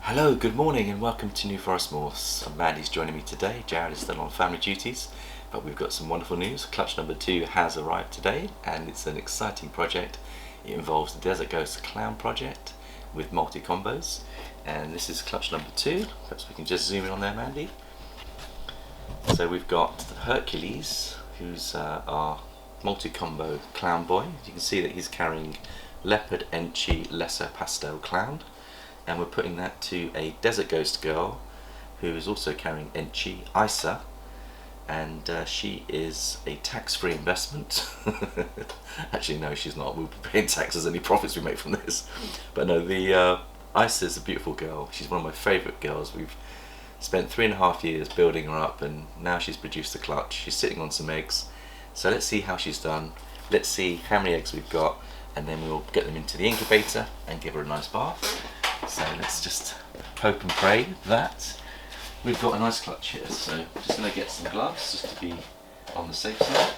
Hello, good morning and welcome to New Forest Morphs. Mandy's joining me today. Jared is still on family duties, but we've got some wonderful news. Clutch number 2 has arrived today and it's an exciting project. It involves the Desert Ghost Clown project with multi-combos, and this is clutch number 2. Perhaps we can just zoom in on there, Mandy. So we've got Hercules, who's our multi-combo clown boy. You can see that he's carrying Leopard Enchi Lesser Pastel Clown, and we're putting that to a Desert Ghost girl who is also carrying Enchi Isa, and she is a tax-free investment. Actually no, she's not. We'll be paying tax as any profits we make from this. But no, the Isa is a beautiful girl. She's one of my favourite girls. We've spent 3.5 years building her up, and now she's produced a clutch. She's sitting on some eggs, so let's see how she's done. Let's see how many eggs we've got, and then we'll get them into the incubator and give her a nice bath. So let's just hope and pray that we've got a nice clutch here. So I'm just going to get some gloves just to be on the safe side.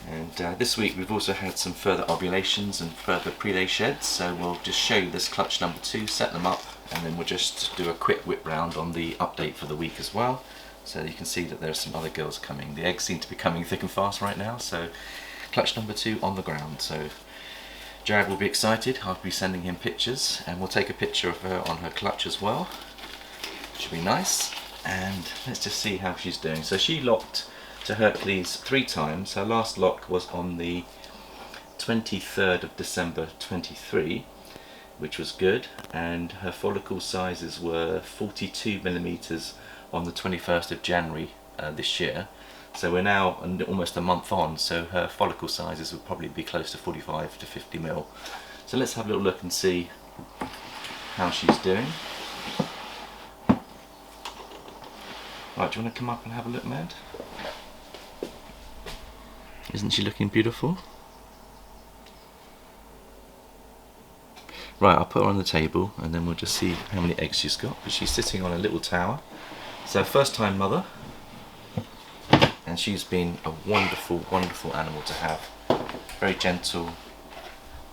And this week we've also had some further ovulations and further pre-lay sheds, so we'll just show you this clutch number 2, set them up, and then we'll just do a quick whip round on the update for the week as well. So you can see that there are some other girls coming. The eggs seem to be coming thick and fast right now, so clutch number 2 on the ground. So Jared will be excited. I'll be sending him pictures, and we'll take a picture of her on her clutch as well. Should be nice. And let's just see how she's doing. So she locked to Hercules 3 times. Her last lock was on the 23rd of December 23, which was good, and her follicle sizes were 42 millimeters on the 21st of January this year. So we're now almost a month on, so her follicle sizes will probably be close to 45 to 50 mil. So let's have a little look and see how she's doing. Right, do you want to come up and have a look, Mad? Isn't she looking beautiful? Right, I'll put her on the table and then we'll just see how many eggs she's got. But she's sitting on a little tower. So first time mother, and she's been a wonderful, wonderful animal to have. Very gentle,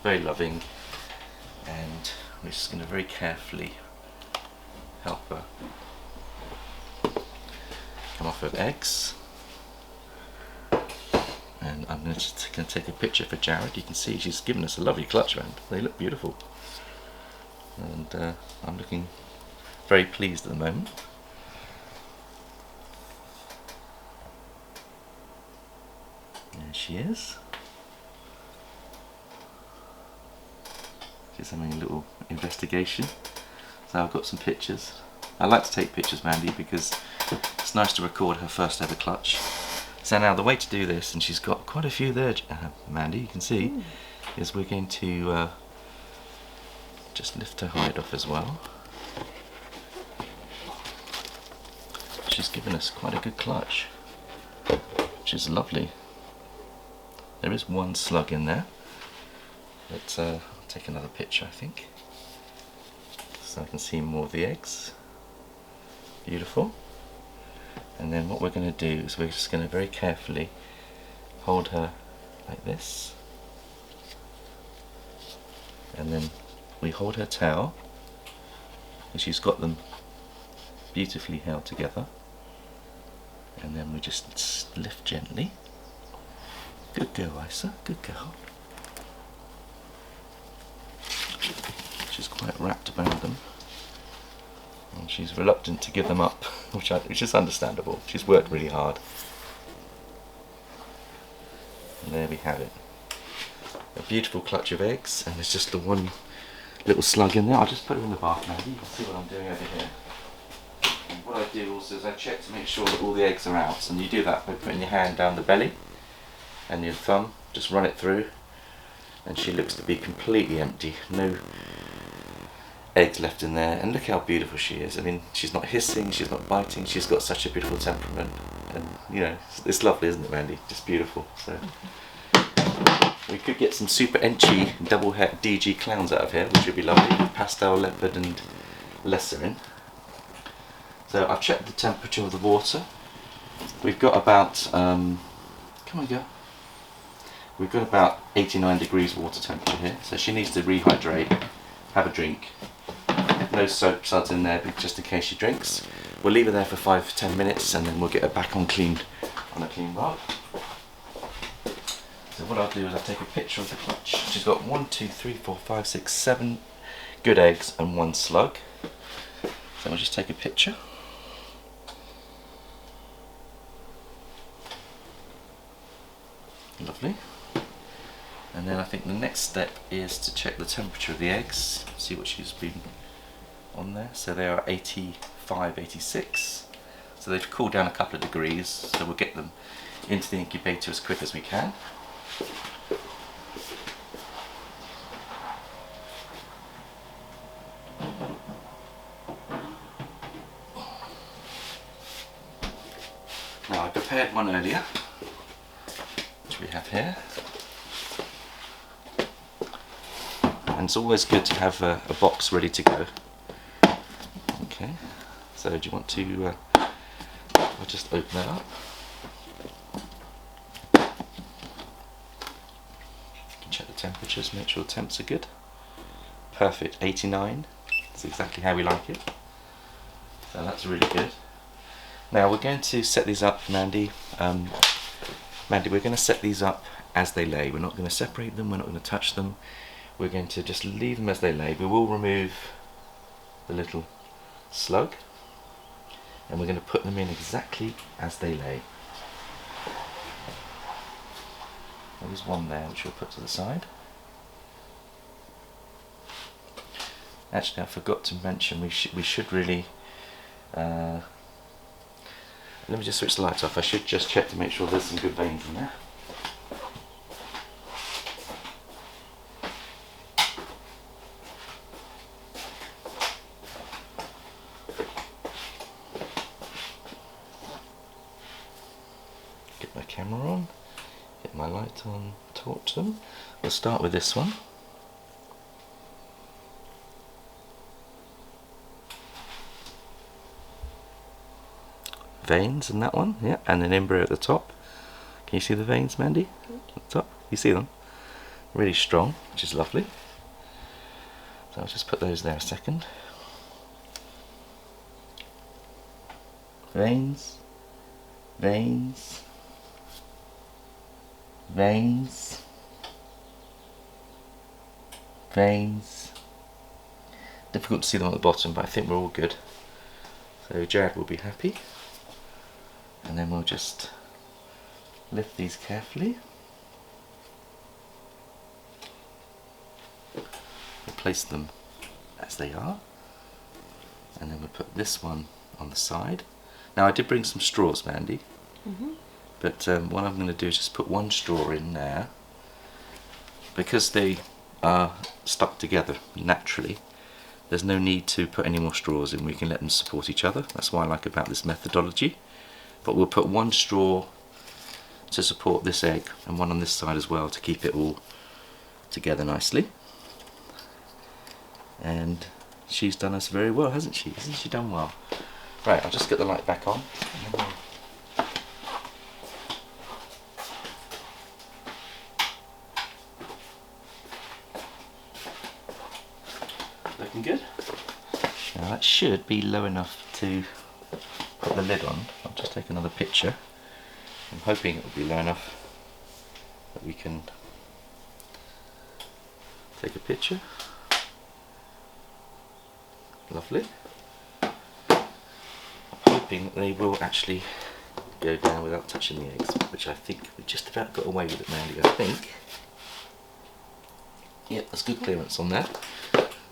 very loving, and we're just going to very carefully help her come off her eggs. And I'm just going to take a picture for Jared. You can see she's given us a lovely clutch round. They look beautiful, and I'm looking very pleased at the moment. There she is. She's having a little investigation. So I've got some pictures. I like to take pictures, Mandy, because it's nice to record her first ever clutch. So now the way to do this, and she's got quite a few there, Mandy, you can see, is we're going to just lift her hide off as well. She's given us quite a good clutch, which is lovely. There is one slug in there, but I'll take another picture, I think, so I can see more of the eggs. Beautiful. And then what we're going to do is we're just going to very carefully hold her like this, and then we hold her tail, and she's got them beautifully held together, and then we just lift gently. Good girl, Isa, good girl. She's quite wrapped around them, and she's reluctant to give them up, which is understandable. She's worked really hard. And there we have it. A beautiful clutch of eggs, and there's just the one little slug in there. I'll just put her in the bath now. You can see what I'm doing over here. And what I do also is I check to make sure that all the eggs are out, and you do that by putting your hand down the belly and your thumb, just run it through, and she looks to be completely empty. No eggs left in there, and look how beautiful she is. I mean, she's not hissing, she's not biting, she's got such a beautiful temperament, and you know, it's lovely, isn't it, Randy? Just beautiful. So we could get some super Enchi double het DG clowns out of here, which would be lovely, with Pastel, Leopard and Lesser in. So I've checked the temperature of the water. We've got about come on girl, We've got about 89 degrees water temperature here, so she needs to rehydrate, have a drink. No soap suds in there just in case she drinks. We'll leave her there for 5-10 minutes and then we'll get her back on a clean rod. So what I'll do is I'll take a picture of the clutch. She's got 1, 2, 3, 4, 5, 6, 7 good eggs and 1 slug. So I'll just take a picture. Lovely. And then I think the next step is to check the temperature of the eggs, see what she's been on there. So they are 85, 86. So they've cooled down a couple of degrees, so we'll get them into the incubator as quick as we can. Now I prepared one earlier, which we have here. And it's always good to have a box ready to go. Okay, so do you want to, I'll just open that up. You can check the temperatures, make sure the temps are good. Perfect, 89, that's exactly how we like it. So that's really good. Now we're going to set these up, Mandy. Mandy, we're going to set these up as they lay. We're not going to separate them, we're not going to touch them. We're going to just leave them as they lay. We will remove the little slug and we're going to put them in exactly as they lay. There's one there which we'll put to the side. Actually, I forgot to mention we should really let me just switch the lights off. I should just check to make sure there's some good veins in there. Get my camera on, get my light on, torch them. We'll start with this one. Veins in that one, yeah, and an embryo at the top. Can you see the veins, Mandy? At the top, you see them? Really strong, which is lovely. So I'll just put those there a second. Veins, veins, veins, veins. Difficult to see them at the bottom, but I think we're all good. So Jared will be happy. And then we'll just lift these carefully. We'll place them as they are. And then we'll put this one on the side. Now I did bring some straws, Mandy. But what I'm going to do is just put one straw in there. Because they are stuck together naturally, there's no need to put any more straws in. We can let them support each other. That's what I like about this methodology. But we'll put one straw to support this egg and one on this side as well to keep it all together nicely. And she's done us very well, hasn't she? Hasn't she done well? Right, I'll just get the light back on. Looking good. Now that should be low enough to put the lid on. I'll just take another picture. I'm hoping it will be low enough that we can take a picture. Lovely. I'm hoping that they will actually go down without touching the eggs, which I think we just about got away with it, Mandy, I think. Yep, there's good clearance on that.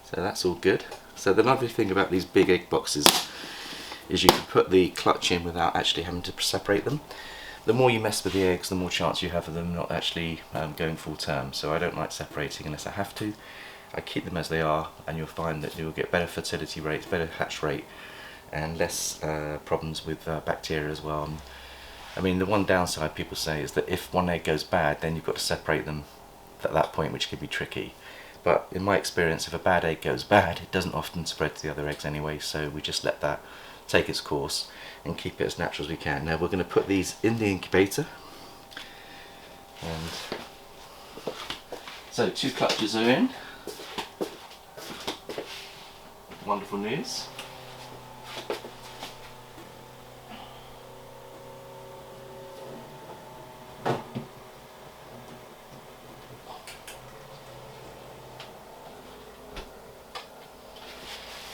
So that's all good. So the lovely thing about these big egg boxes is you can put the clutch in without actually having to separate them. The more you mess with the eggs, the more chance you have of them not actually going full term. So I don't like separating unless I have to. I keep them as they are, and you'll find that you'll get better fertility rates, better hatch rate, and less problems with bacteria as well. I mean, the one downside people say is that if one egg goes bad, then you've got to separate them at that point, which can be tricky. But in my experience, if a bad egg goes bad, it doesn't often spread to the other eggs anyway, so we just let that take its course and keep it as natural as we can. Now we're going to put these in the incubator, and So 2 clutches are in. Wonderful news.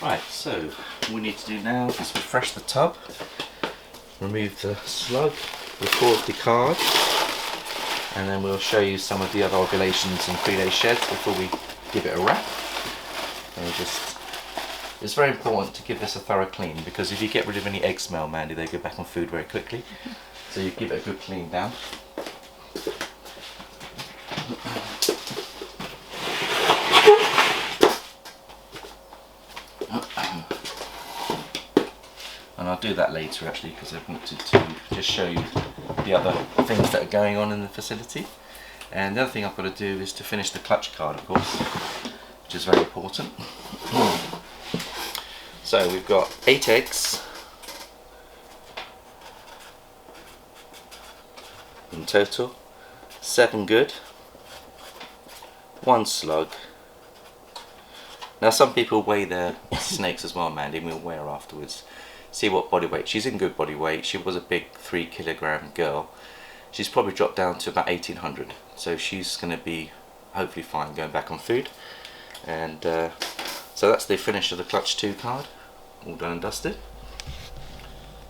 Right, so what we need to do now is refresh the tub, remove the slug, record the card, and then we'll show you some of the other ovulations and 3-day sheds before we give it a wrap. And it's very important to give this a thorough clean, because if you get rid of any egg smell, Mandy, they go back on food very quickly. So you give it a good clean down. And I'll do that later actually, because I wanted to just show you the other things that are going on in the facility. And the other thing I've got to do is to finish the clutch card, of course, which is very important. So we've got 8 eggs in total, 7 good, 1 slug. Now some people weigh their snakes as well, Mandy, and we'll weigh her afterwards. See what body weight. She's in good body weight. She was a big 3 kilogram girl. She's probably dropped down to about 1800. So she's going to be hopefully fine going back on food. And so that's the finish of the Clutch 2 card. All done and dusted.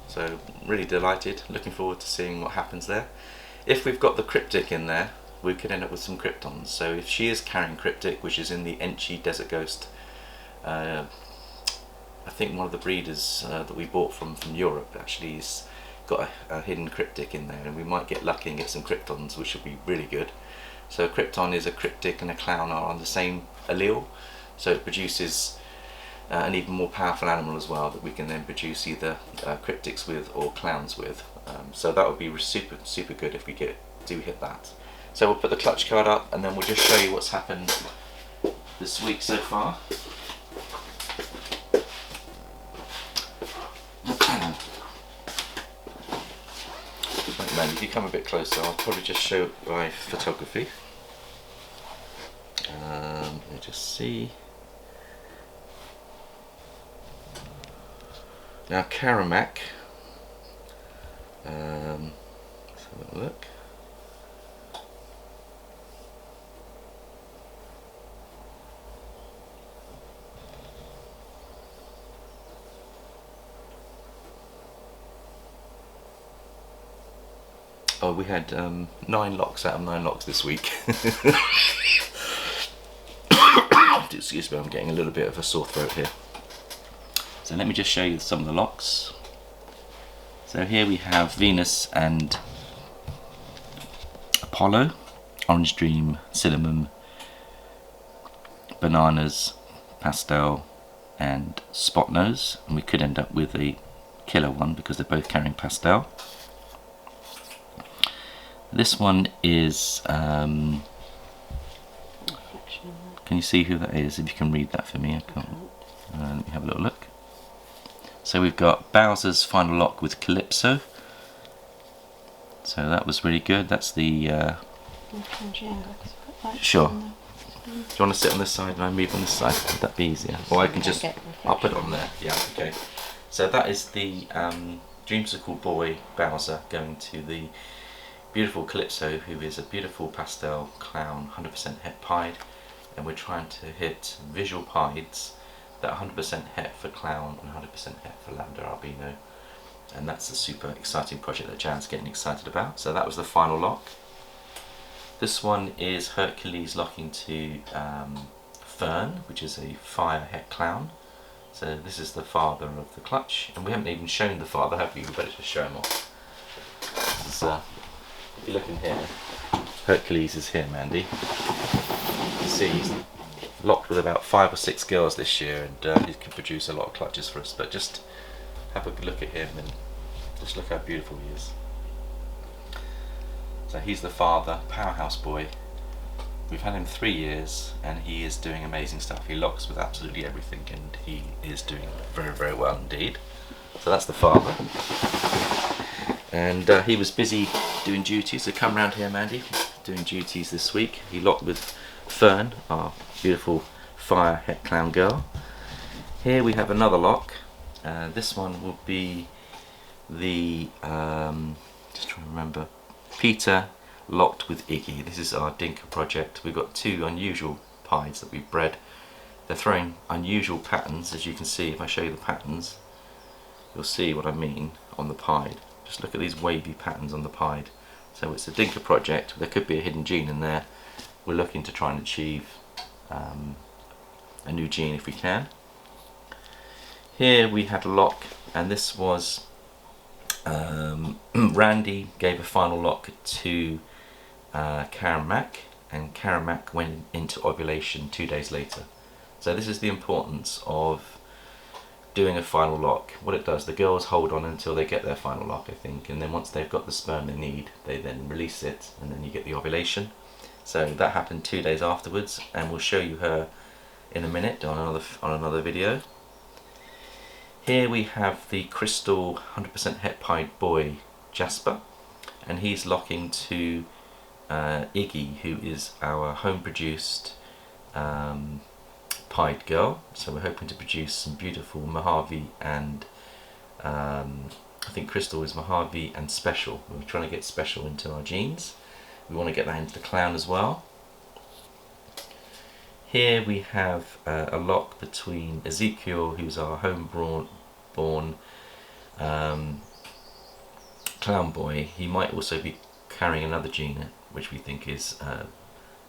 So really delighted. Looking forward to seeing what happens there. If we've got the Cryptic in there, we could end up with some Cryptons. So if she is carrying Cryptic, which is in the Enchi Desert Ghost, I think one of the breeders that we bought from Europe actually has got a hidden Cryptic in there, and we might get lucky and get some Cryptons, which would be really good. So a Crypton is a Cryptic and a Clown are on the same allele, so it produces an even more powerful animal as well that we can then produce either Cryptics with or Clowns with. So that would be super good if we do hit that. So we'll put the clutch card up and then we'll just show you what's happened this week so far. Right, man, if you come a bit closer, I'll probably just show my photography. Let me just see. Now Karamak, let's have a look. Oh, we had 9 locks out of 9 locks this week. Excuse me, I'm getting a little bit of a sore throat here. So let me just show you some of the locks. So here we have Venus and Apollo, Orange Dream, Cinnamon, Bananas, Pastel and Spot Nose, and we could end up with a killer one because they're both carrying Pastel. This one is, can you see who that is? If you can read that for me, I can't. Let me have a little look. So we've got Bowser's Final Lock with Calypso. So that was really good. That's the... Sure. Do you want to sit on this side and I move on this side? Would that be easier? Or I can just... I'll put it on there. Yeah, okay. So that is the Dreamsicle Boy Bowser going to the beautiful Calypso, who is a beautiful pastel clown, 100% het pied. And we're trying to hit visual pieds that 100% het for clown and 100% het for lavender albino, and that's a super exciting project that Jan's getting excited about. So that was the final lock. This one is Hercules locking to Fern, which is a fire het clown. So this is the father of the clutch, and we haven't even shown the father, have we? We better just show him off. This is, if you look in here, Hercules is here, Mandy. You can see he's locked with about 5 or 6 girls this year, and he can produce a lot of clutches for us. But just have a look at him and just look how beautiful he is. So he's the father, powerhouse boy. We've had him 3 years and he is doing amazing stuff. He locks with absolutely everything and he is doing very well indeed. So that's the father. And he was busy doing duties, so come round here, Mandy, doing duties this week. He locked with Fern, our beautiful fire het clown girl. Here we have another lock. This one will be the, just trying to remember, Peter locked with Iggy. This is our Dinka project. We've got two unusual pies that we've bred. They're throwing unusual patterns, as you can see. If I show you the patterns, you'll see what I mean on the pied. Just look at these wavy patterns on the pied. So it's a Dinka project. There could be a hidden gene in there. We're looking to try and achieve a new gene if we can. Here we had a lock, and this was Randy gave a final lock to Karamak, and Karamak went into ovulation 2 days later. So this is the importance of doing a final lock. What it does, the girls hold on until they get their final lock, I think, and then once they've got the sperm they need, they then release it, and then you get the ovulation. So that happened 2 days afterwards, and we'll show you her in a minute on another video. Here we have the crystal 100% het pied boy Jasper, and he's locking to Iggy, who is our home produced pied girl. So we're hoping to produce some beautiful Mojave and I think crystal is Mojave and special. We're trying to get special into our genes. We want to get that into the clown as well. Here we have a lock between Ezekiel, who's our homeborn clown boy. He might also be carrying another gene, which we think is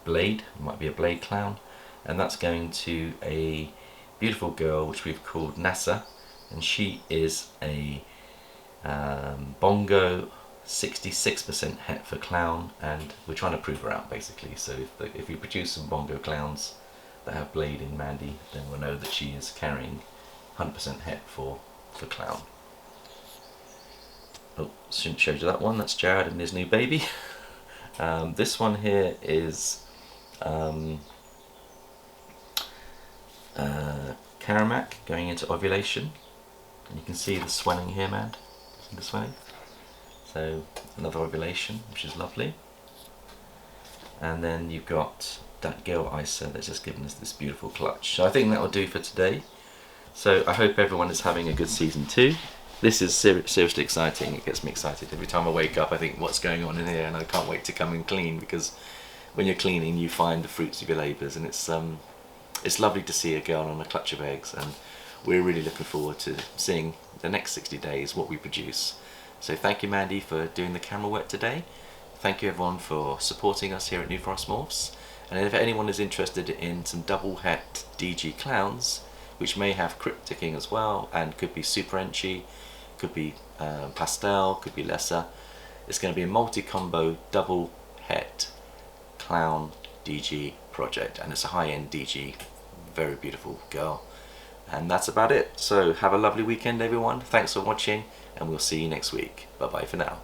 Blade. It might be a Blade clown, and that's going to a beautiful girl which we've called NASA, and she is a bongo 66% het for clown, and we're trying to prove her out basically. So if we produce some bongo clowns that have Blade in Mandy, then we'll know that she is carrying 100% het for clown. Oh, shouldn't show you that one. That's Jared and his new baby. This one here is Karamak going into ovulation, and you can see the swelling here, man. See the swelling? So another ovulation, which is lovely. And then you've got that girl Isa that's just given us this beautiful clutch. So I think that will do for today. So I hope everyone is having a good season 2. This is seriously exciting. It gets me excited every time I wake up. I think, what's going on in here, and I can't wait to come and clean, because when you're cleaning you find the fruits of your labours, and it's lovely to see a girl on a clutch of eggs, and we're really looking forward to seeing the next 60 days what we produce. So thank you, Mandy, for doing the camera work today. Thank you everyone for supporting us here at New Forest Morphs, and if anyone is interested in some double het DG clowns, which may have crypticing as well, and could be super Enchi, could be Pastel, could be lesser, it's going to be a multi-combo double het clown DG project, and it's a high-end DG, very beautiful girl. And that's about it. So have a lovely weekend everyone, thanks for watching, and we'll see you next week. Bye bye for now.